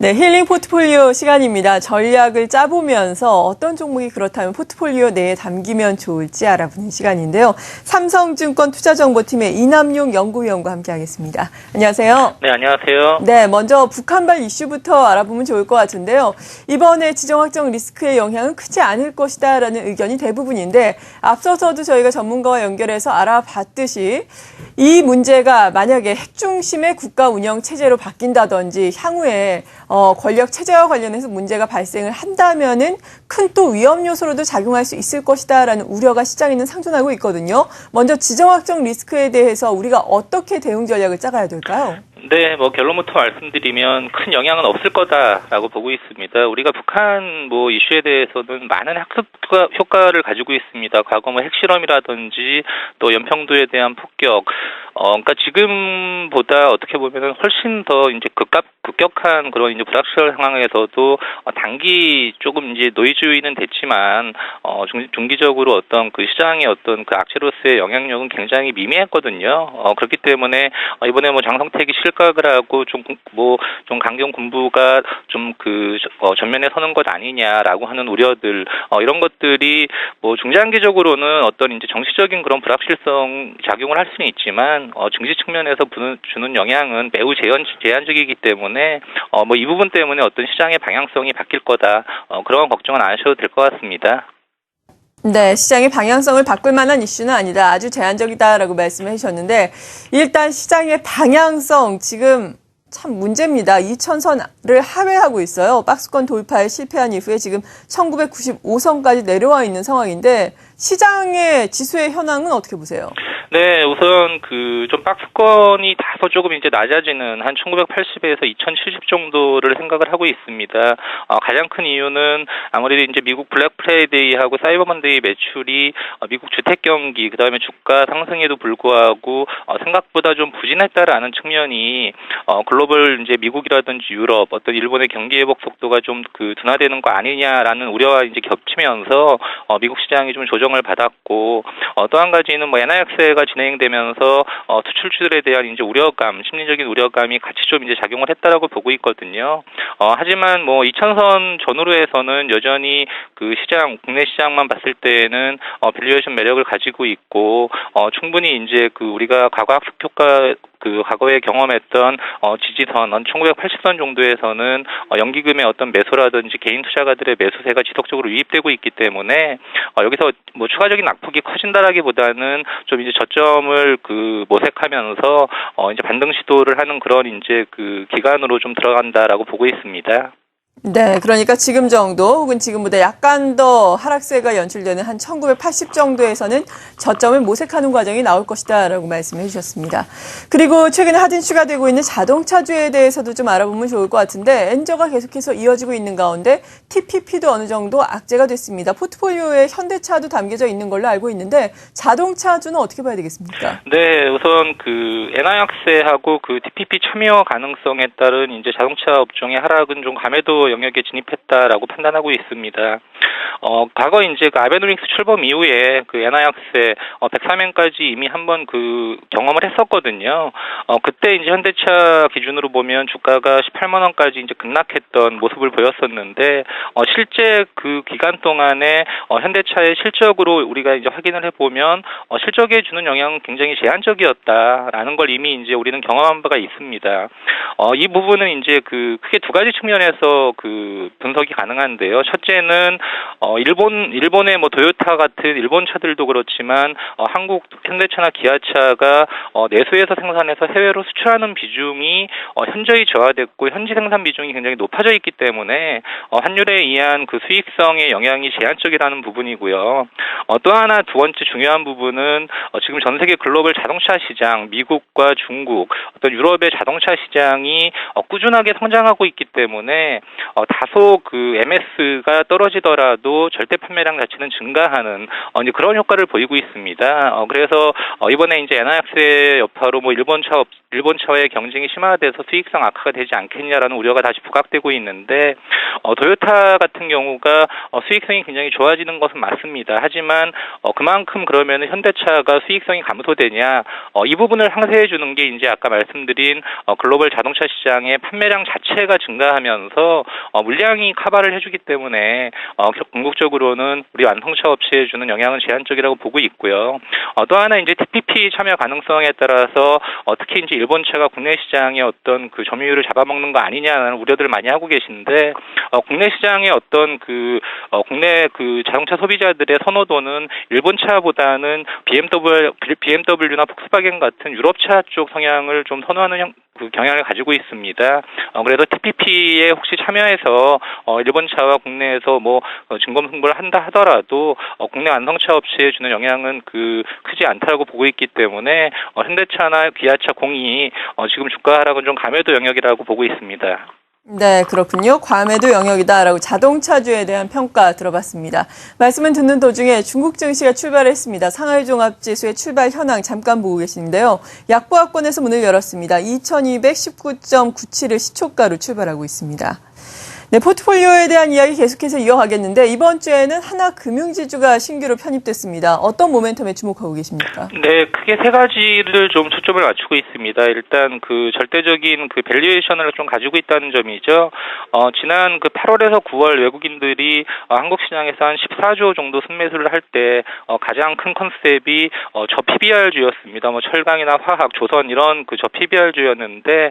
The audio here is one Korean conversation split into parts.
네, 힐링 포트폴리오 시간입니다. 전략을 짜보면서 어떤 종목이 그렇다면 포트폴리오 내에 담기면 좋을지 알아보는 시간인데요. 삼성증권 투자정보팀의 이남용 연구위원과 함께하겠습니다. 안녕하세요. 네, 안녕하세요. 네, 먼저 북한발 이슈부터 알아보면 좋을 것 같은데요. 이번에 지정학적 리스크의 영향은 크지 않을 것이다라는 의견이 대부분인데 앞서서도 저희가 전문가와 연결해서 알아봤듯이 이 문제가 만약에 핵 중심의 국가 운영 체제로 바뀐다든지 향후에 권력 체제와 관련해서 문제가 발생을 한다면은 큰 또 위험 요소로도 작용할 수 있을 것이다라는 우려가 시장에는 상존하고 있거든요. 먼저 지정학적 리스크에 대해서 우리가 어떻게 대응 전략을 짜가야 될까요? 네, 결론부터 말씀드리면 큰 영향은 없을 거다라고 보고 있습니다. 우리가 북한 이슈에 대해서는 많은 학습 효과를 가지고 있습니다. 과거 핵실험이라든지 또 연평도에 대한 폭격, 그러니까 지금보다 어떻게 보면은 훨씬 더 이제 급격한 그런 이제 불확실한 상황에서도 단기 조금 이제 노이즈는 됐지만 중기적으로 어떤 그 시장의 어떤 그 악재로서의 영향력은 굉장히 미미했거든요. 그렇기 때문에 이번에 장성택이 실각을 하고 좀 강경 군부가 좀 전면에 서는 것 아니냐라고 하는 우려들 이런 것들이 중장기적으로는 어떤 이제 정치적인 그런 불확실성 작용을 할 수는 있지만 증시 측면에서 주는 영향은 매우 제한적이기 때문에 이 부분 때문에 어떤 시장의 방향성이 바뀔 거다 그런 걱정은 안 하셔도 될 것 같습니다. 네, 시장의 방향성을 바꿀 만한 이슈는 아니다. 아주 제한적이다라고 말씀해 주셨는데 일단 시장의 방향성 지금 참 문제입니다. 2000선을 하회하고 있어요. 박스권 돌파에 실패한 이후에 지금 1995선까지 내려와 있는 상황인데 시장의 지수의 현황은 어떻게 보세요? 네, 우선 좀 박스권이 다소 조금 이제 낮아지는 한 1980에서 2070 정도를 생각을 하고 있습니다. 가장 큰 이유는 아무래도 이제 미국 블랙 프라이데이하고 사이버 먼데이 매출이 미국 주택 경기, 그다음에 주가 상승에도 불구하고 생각보다 좀 부진했다라는 측면이 글로벌 이제 미국이라든지 유럽, 어떤 일본의 경기 회복 속도가 좀 둔화되는 거 아니냐라는 우려와 이제 겹치면서 미국 시장이 좀 조정을 받았고 또 한 가지는 엔화 약세가 진행되면서 수출주들에 대한 이제 우려감, 심리적인 우려감이 같이 좀 이제 작용을 했다라고 보고 있거든요. 하지만 2000선 전후로 해서는 여전히 국내 시장만 봤을 때에는 밸류에이션 매력을 가지고 있고 충분히 이제 우리가 과거 학습 효과 과거에 경험했던 지지선 1980선 정도에서는 연기금의 어떤 매수라든지 개인 투자가들의 매수세가 지속적으로 유입되고 있기 때문에 여기서 추가적인 낙폭이 커진다라기보다는 좀 이제 저점을 모색하면서 이제 반등 시도를 하는 그런 이제 기간으로 좀 들어간다라고 보고 있습니다. 네, 그러니까 지금 정도 혹은 지금보다 약간 더 하락세가 연출되는 한 1980 정도에서는 저점을 모색하는 과정이 나올 것이다라고 말씀해 주셨습니다. 그리고 최근에 핫 이슈가 되고 있는 자동차주에 대해서도 좀 알아보면 좋을 것 같은데 엔저가 계속해서 이어지고 있는 가운데 TPP도 어느 정도 악재가 됐습니다. 포트폴리오에 현대차도 담겨져 있는 걸로 알고 있는데 자동차주는 어떻게 봐야 되겠습니까? 네, 우선 엔화 약세하고 TPP 참여 가능성에 따른 이제 자동차 업종의 하락은 좀 감해도 영역에 진입했다라고 판단하고 있습니다. 과거 이제 아베노믹스 출범 이후에 엔화 약세 103엔까지 이미 한번 경험을 했었거든요. 그때 이제 현대차 기준으로 보면 주가가 18만 원까지 이제 급락했던 모습을 보였었는데 실제 기간 동안에 현대차의 실적으로 우리가 이제 확인을 해보면 실적에 주는 영향은 굉장히 제한적이었다라는 걸 이미 이제 우리는 경험한 바가 있습니다. 이 부분은 이제 크게 두 가지 측면에서 분석이 가능한데요. 첫째는 일본의 도요타 같은 일본 차들도 그렇지만 한국 현대차나 기아차가 내수에서 생산해서 해외로 수출하는 비중이 현저히 저하됐고 현지 생산 비중이 굉장히 높아져 있기 때문에 환율에 의한 수익성의 영향이 제한적이라는 부분이고요. 또 하나 두 번째 중요한 부분은 지금 전 세계 글로벌 자동차 시장, 미국과 중국, 어떤 유럽의 자동차 시장이 꾸준하게 성장하고 있기 때문에 다소 그 MS가 떨어지더라도 절대 판매량 자체는 증가하는 이제 그런 효과를 보이고 있습니다. 그래서 이번에 이제 엔화약세 여파로 뭐 일본차와의 경쟁이 심화돼서 수익성 악화가 되지 않겠냐라는 우려가 다시 부각되고 있는데 도요타 같은 경우가 수익성이 굉장히 좋아지는 것은 맞습니다. 하지만 그만큼 그러면 현대차가 수익성이 감소되냐 이 부분을 상쇄해 주는 게 이제 아까 말씀드린 글로벌 자동차 시장의 판매량 자체가 증가하면서 물량이 커버를 해주기 때문에 궁극적으로는 우리 완성차 업체에 주는 영향은 제한적이라고 보고 있고요. 또 하나 이제 TPP 참여 가능성에 따라서 특히 이제 일본차가 국내 시장의 어떤 그 점유율을 잡아먹는 거 아니냐는 우려들을 많이 하고 계신데 국내 시장의 어떤 그 국내 그 자동차 소비자들의 선호도는 일본차보다는 BMW나 폭스바겐 같은 유럽차 쪽 성향을 좀 선호하는 그 경향을 가지고 있습니다. 그래서 TPP에 혹시 참여해서 일본차와 국내에서 뭐 진검승부를 한다 하더라도 국내 완성차 업체에 주는 영향은 그 크지 않다고 보고 있기 때문에 현대차나 기아차 공이 지금 주가 하락은 좀 감해도 영역이라고 보고 있습니다. 네, 그렇군요. 과매도 영역이다라고 자동차주에 대한 평가 들어봤습니다. 말씀을 듣는 도중에 중국 증시가 출발했습니다. 상하이 종합지수의 출발 현황 잠깐 보고 계시는데요. 약보합권에서 문을 열었습니다. 2219.97을 시초가로 출발하고 있습니다. 네, 포트폴리오에 대한 이야기 계속해서 이어가겠는데 이번 주에는 하나금융지주가 신규로 편입됐습니다. 어떤 모멘텀에 주목하고 계십니까? 네, 크게 세 가지를 좀 초점을 맞추고 있습니다. 일단 그 절대적인 그 밸류에이션을 좀 가지고 있다는 점이죠. 지난 그 8월에서 9월 외국인들이 한국 시장에서 한 14조 정도 순매수를 할 때 가장 큰 컨셉이 저 PBR주였습니다. 뭐 철강이나 화학, 조선 이런 그 저 PBR주였는데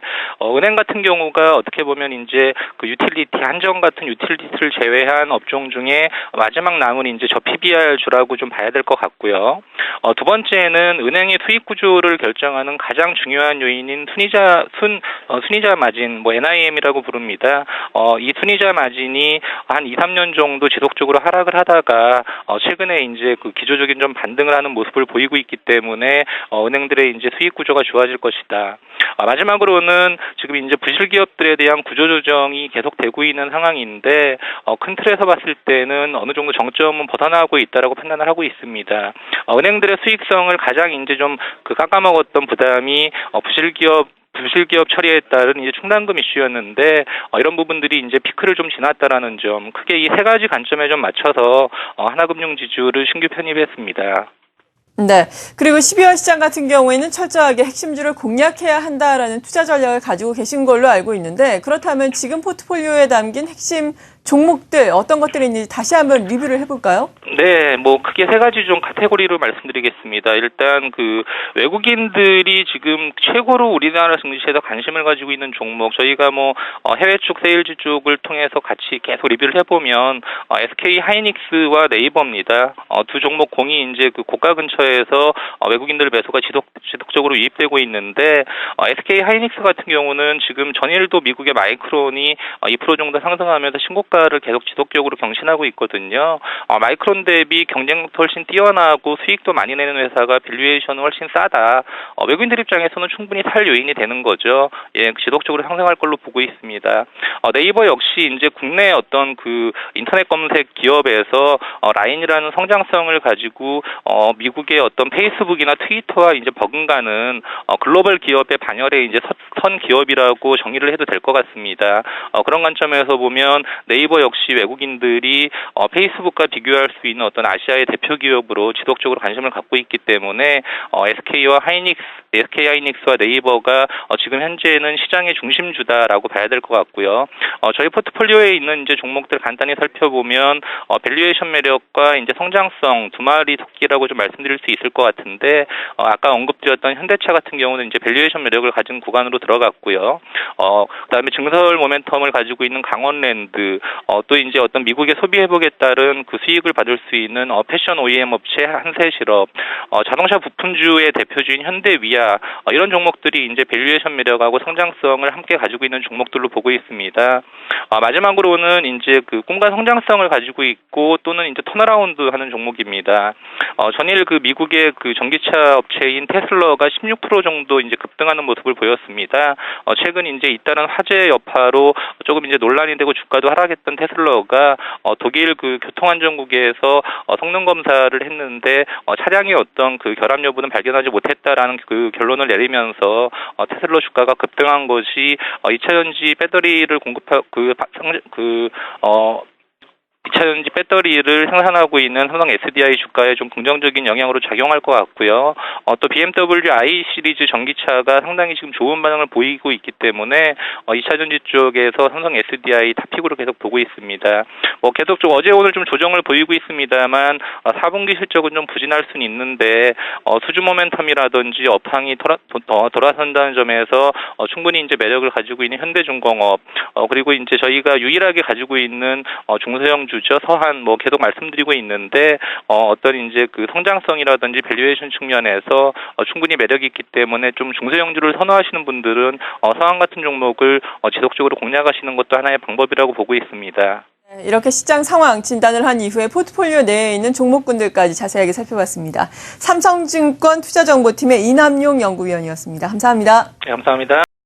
은행 같은 경우가 어떻게 보면 이제 그 유틸리티 한정 같은 유틸리티를 제외한 업종 중에 마지막 남은 이제 저 PBR주라고 좀 봐야 될 것 같고요. 두 번째는 은행의 수익 구조를 결정하는 가장 중요한 요인인 순이자 마진, 뭐 NIM이라고 부릅니다. 이 순이자 마진이 한 2, 3년 정도 지속적으로 하락을 하다가 최근에 이제 그 기조적인 좀 반등을 하는 모습을 보이고 있기 때문에 은행들의 이제 수익 구조가 좋아질 것이다. 마지막으로는 지금 이제 부실 기업들에 대한 구조 조정이 계속되고 있는 상황인데 큰 틀에서 봤을 때는 어느 정도 정점은 벗어나고 있다라고 판단을 하고 있습니다. 은행들의 수익성을 가장 이제 좀 그 깎아먹었던 부담이 부실 기업 처리에 따른 이제 충당금 이슈였는데 이런 부분들이 이제 피크를 좀 지났다라는 점, 크게 이 세 가지 관점에 좀 맞춰서 하나금융지주를 신규 편입했습니다. 네. 그리고 12월 시장 같은 경우에는 철저하게 핵심주를 공략해야 한다라는 투자 전략을 가지고 계신 걸로 알고 있는데 그렇다면 지금 포트폴리오에 담긴 핵심 종목들 어떤 것들이 있는지 다시 한번 리뷰를 해볼까요? 네, 뭐 크게 세 가지 좀 카테고리로 말씀드리겠습니다. 일단 그 외국인들이 지금 최고로 우리나라 증시에서 관심을 가지고 있는 종목, 저희가 뭐 해외 쪽 세일즈 쪽을 통해서 같이 계속 리뷰를 해보면 SK 하이닉스와 네이버입니다. 두 종목 공이 이제 그 고가 근처에서 외국인들 매수가 지속적으로 유입되고 있는데 SK 하이닉스 같은 경우는 지금 전일도 미국의 마이크론이 2% 정도 상승하면서 신고가를 계속 지속적으로 경신하고 있거든요. 마이크론 대비 경쟁력도 훨씬 뛰어나고 수익도 많이 내는 회사가 밸류에이션은 훨씬 싸다. 외국인들 입장에서는 충분히 살 요인이 되는 거죠. 예, 지속적으로 상승할 걸로 보고 있습니다. 네이버 역시 이제 국내 어떤 그 인터넷 검색 기업에서 라인이라는 성장성을 가지고 미국의 어떤 페이스북이나 트위터와 이제 버금가는 글로벌 기업의 반열에 이제 선 기업이라고 정의를 해도 될 것 같습니다. 그런 관점에서 보면 네이버 역시 외국인들이 페이스북과 비교할 수 있는 어떤 아시아의 대표 기업으로 지속적으로 관심을 갖고 있기 때문에 SK 하이닉스와 네이버가 지금 현재는 시장의 중심주다라고 봐야 될 것 같고요. 저희 포트폴리오에 있는 이제 종목들 간단히 살펴보면 밸류에이션 매력과 이제 성장성 두 마리 토끼라고 좀 말씀드릴 수 있을 것 같은데 아까 언급드렸던 현대차 같은 경우는 이제 밸류에이션 매력을 가진 구간으로 들어갔고요. 그다음에 증설 모멘텀을 가지고 있는 강원랜드, 또 이제 어떤 미국의 소비 회복에 따른 그 수익을 받을 수 있는 패션 OEM 업체 한세실업, 자동차 부품주의 대표주인 현대위아 이런 종목들이 이제 밸류에이션 매력하고 성장성을 함께 가지고 있는 종목들로 보고 있습니다. 마지막으로는 이제 그 꿈과 성장성을 가지고 있고 또는 이제 턴어라운드 하는 종목입니다. 전일 그 미국의 그 전기차 업체인 테슬라가 16% 정도 이제 급등하는 모습을 보였습니다. 최근 이제 잇따른 화재 여파로 조금 이제 논란이 되고 주가도 하락했던 테슬라가 독일 그 교통안전국에서 성능 검사를 했는데 차량의 어떤 그 결함 여부는 발견하지 못했다라는 그 결론을 내리면서 테슬라 주가가 급등한 것이 2차 전지 배터리를 공급하 2차전지 배터리를 생산하고 있는 삼성 SDI 주가에 좀 긍정적인 영향으로 작용할 것 같고요. 또 BMW i 시리즈 전기차가 상당히 지금 좋은 반응을 보이고 있기 때문에 2차전지 쪽에서 삼성 SDI 탑픽으로 계속 보고 있습니다. 계속 좀 어제 오늘 좀 조정을 보이고 있습니다만 4분기 실적은 좀 부진할 수는 있는데 수주 모멘텀이라든지 업황이 돌아선다는 점에서 충분히 이제 매력을 가지고 있는 현대중공업 그리고 이제 저희가 유일하게 가지고 있는 중소형 주죠. 서한 계속 말씀드리고 있는데 어떤 이제 그 성장성이라든지 밸류에이션 측면에서 충분히 매력이 있기 때문에 좀 중소형주를 선호하시는 분들은 서한 같은 종목을 지속적으로 공략하시는 것도 하나의 방법이라고 보고 있습니다. 이렇게 시장 상황 진단을 한 이후에 포트폴리오 내에 있는 종목군들까지 자세하게 살펴봤습니다. 삼성증권 투자정보팀의 이남용 연구위원이었습니다. 감사합니다. 네, 감사합니다.